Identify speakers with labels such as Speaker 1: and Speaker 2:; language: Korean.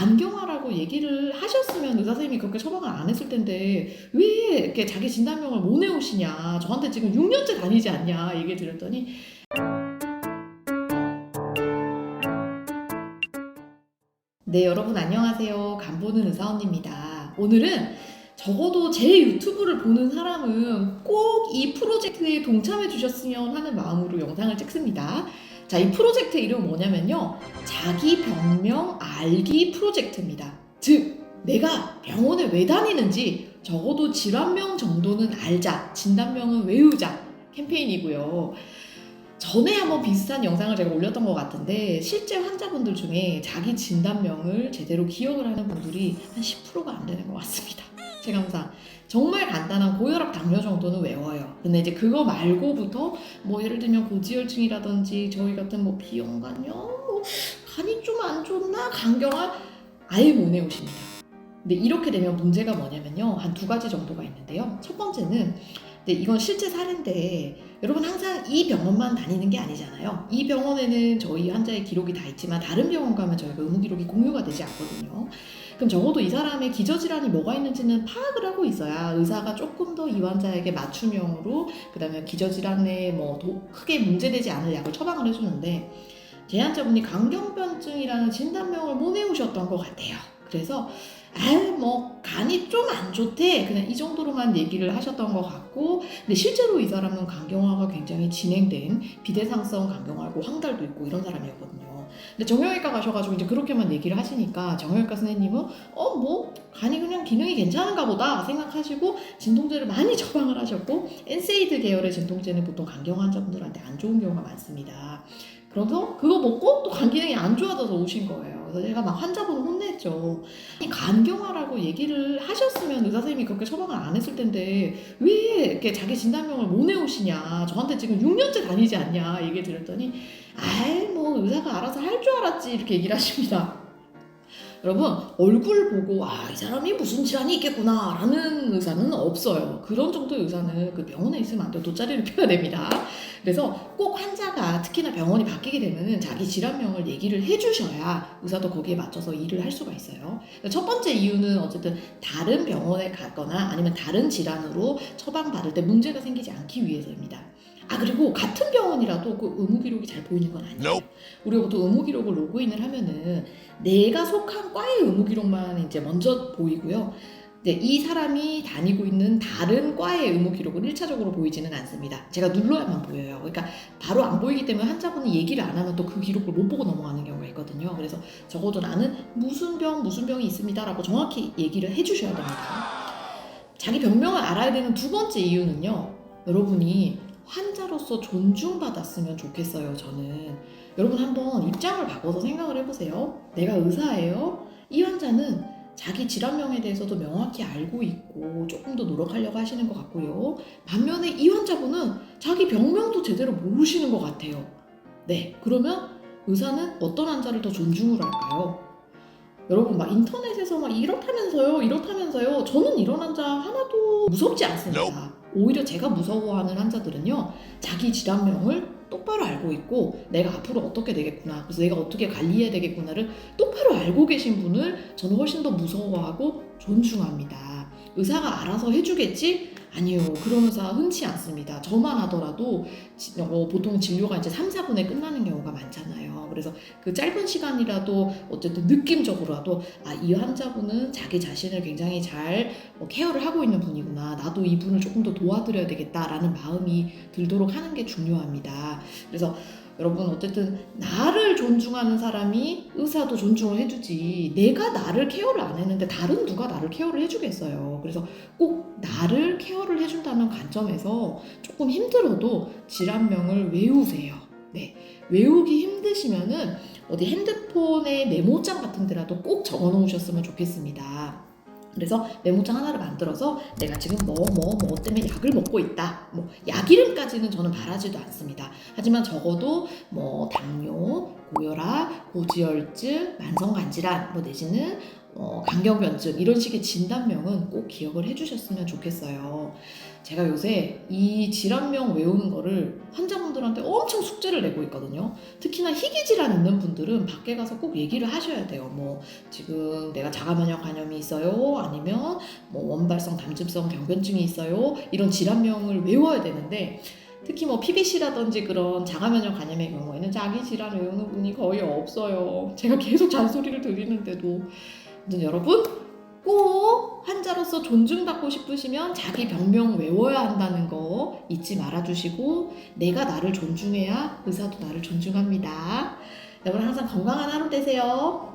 Speaker 1: 간경화라고 얘기를 하셨으면 의사 선생님이 그렇게 처방을 안 했을 텐데 왜 이렇게 자기 진단명을 못 내오시냐, 저한테 지금 6년째 다니지 않냐 얘기 드렸더니, 네, 여러분 안녕하세요. 간보는 의사언니입니다. 오늘은 적어도 제 유튜브를 보는 사람은 꼭 이 프로젝트에 동참해 주셨으면 하는 마음으로 영상을 찍습니다. 자, 이 프로젝트 이름은 뭐냐면요, 자기 병명 알기 프로젝트입니다. 즉, 내가 병원에 왜 다니는지 적어도 질환명 정도는 알자, 진단명은 외우자 캠페인이고요. 전에 한번 비슷한 영상을 제가 올렸던 것 같은데, 실제 환자분들 중에 자기 진단명을 제대로 기억을 하는 분들이 한 10%가 안 되는 것 같습니다. 체감상 정말 간단한 고혈압, 당뇨 정도는 외워요. 근데 이제 그거 말고부터 뭐 예를 들면 고지혈증이라든지 저희 같은 뭐 비형간염, 뭐 간이 좀 안 좋나, 간경화 아예 못 외우십니다. 근데 이렇게 되면 문제가 뭐냐면요, 한 두 가지 정도가 있는데요. 첫 번째는, 네, 이건 실제 사례인데, 여러분 항상 이 병원만 다니는 게 아니잖아요. 이 병원에는 저희 환자의 기록이 다 있지만 다른 병원 가면 저희가 의무 기록이 공유가 되지 않거든요. 그럼 적어도 이 사람의 기저질환이 뭐가 있는지는 파악을 하고 있어야 의사가 조금 더 이 환자에게 맞춤형으로, 그 다음에 기저질환에 뭐 크게 문제되지 않을 약을 처방을 해주는데, 제 환자분이 간경변증이라는 진단명을 못 외우셨던 것 같아요. 그래서 뭐 간이 좀 안 좋대, 그냥 이 정도로만 얘기를 하셨던 것 같고, 근데 실제로 이 사람은 간경화가 굉장히 진행된 비대상성 간경화고 황달도 있고 이런 사람이었거든요. 근데 정형외과 가셔가지고 이제 그렇게만 얘기를 하시니까 정형외과 선생님은 뭐 간이 그냥 기능이 괜찮은가 보다 생각하시고 진통제를 많이 처방을 하셨고, 엔세이드 계열의 진통제는 보통 간경화 환자분들한테 안 좋은 경우가 많습니다. 그래서 그거 먹고 또 간 기능이 안 좋아져서 오신 거예요. 그래서 제가 막 환자분을 혼냈죠. 간경화라고 얘기를 하셨으면 의사 선생님이 그렇게 처방을 안 했을 텐데 왜 이렇게 자기 진단명을 못 외우시냐, 저한테 지금 6년째 다니지 않냐 얘기 드렸더니, 뭐 의사가 알아서 할 줄 알았지 이렇게 얘기를 하십니다. 여러분, 얼굴 보고 이 사람이 무슨 질환이 있겠구나 라는 의사는 없어요. 그런 정도의 의사는 그 병원에 있으면 안 돼요. 돗자리를 펴야 됩니다. 그래서 꼭 환자가, 특히나 병원이 바뀌게 되면 자기 질환명을 얘기를 해주셔야 의사도 거기에 맞춰서 일을 할 수가 있어요. 첫 번째 이유는 어쨌든 다른 병원에 가거나 아니면 다른 질환으로 처방받을 때 문제가 생기지 않기 위해서입니다. 그리고 같은 병원이라도 그 의무 기록이 잘 보이는 건 아니에요. 우리가 보통 의무 기록을 로그인을 하면은 내가 속한 과의 의무 기록만 이제 먼저 보이고요. 네, 이 사람이 다니고 있는 다른 과의 의무 기록은 1차적으로 보이지는 않습니다. 제가 눌러야만 보여요. 그러니까 바로 안 보이기 때문에 환자분이 얘기를 안 하면 또 그 기록을 못 보고 넘어가는 경우가 있거든요. 그래서 적어도 나는 무슨 병이 있습니다 라고 정확히 얘기를 해주셔야 됩니다. 자기 병명을 알아야 되는 두 번째 이유는요, 여러분이 환자로서 존중받았으면 좋겠어요. 저는 여러분 한번 입장을 바꿔서 생각을 해보세요. 내가 의사예요. 이 환자는 자기 질환명에 대해서도 명확히 알고 있고 조금 더 노력하려고 하시는 것 같고요. 반면에 이 환자분은 자기 병명도 제대로 모르시는 것 같아요. 네, 그러면 의사는 어떤 환자를 더 존중을 할까요? 여러분 막 인터넷에서 막 이렇다면서요. 저는 이런 환자 하나도 무섭지 않습니다. 오히려 제가 무서워하는 환자들은요, 자기 질환명을 똑바로 알고 있고 내가 앞으로 어떻게 되겠구나, 그래서 내가 어떻게 관리해야 되겠구나를 똑바로 알고 계신 분을 저는 훨씬 더 무서워하고 존중합니다. 의사가 알아서 해주겠지? 아니요, 그런 의사 흔치 않습니다. 저만 하더라도 보통 진료가 이제 3, 4분에 끝나는 경우가 많잖아요. 그래서 그 짧은 시간이라도 어쨌든 느낌적으로라도 이 환자분은 자기 자신을 굉장히 잘 케어를 하고 있는 분이구나, 나도 이분을 조금 더 도와드려야 되겠다라는 마음이 들도록 하는 게 중요합니다. 그래서 여러분, 어쨌든 나를 존중하는 사람이 의사도 존중을 해주지, 내가 나를 케어를 안 했는데 다른 누가 나를 케어를 해주겠어요. 그래서 꼭 나를 케어를 해준다는 관점에서 조금 힘들어도 질환명을 외우세요. 네, 외우기 힘드시면은 어디 핸드폰에 메모장 같은 데라도 꼭 적어 놓으셨으면 좋겠습니다. 그래서 메모장 하나를 만들어서 내가 지금 뭐 때문에 약을 먹고 있다, 약 이름까지는 저는 바라지도 않습니다. 하지만 적어도 당뇨, 고혈압, 고지혈증, 만성간질환, 내지는 간경변증 이런 식의 진단명은 꼭 기억을 해주셨으면 좋겠어요. 제가 요새 이 질환명 외우는 거를 환자분들한테 엄청 숙제를 내고 있거든요. 특히나 희귀 질환 있는 분들은 밖에 가서 꼭 얘기를 하셔야 돼요. 지금 내가 자가면역 간염이 있어요, 아니면 원발성 담즙성 병변증이 있어요, 이런 질환명을 외워야 되는데, 특히 PBC라든지 그런 자가면역 간염의 경우에는 자기 질환 외우는 분이 거의 없어요. 제가 계속 잔소리를 드리는데도. 아무튼 여러분, 꼭 환자로서 존중받고 싶으시면 자기 병명 외워야 한다는 거 잊지 말아주시고, 내가 나를 존중해야 의사도 나를 존중합니다. 여러분 항상 건강한 하루 되세요.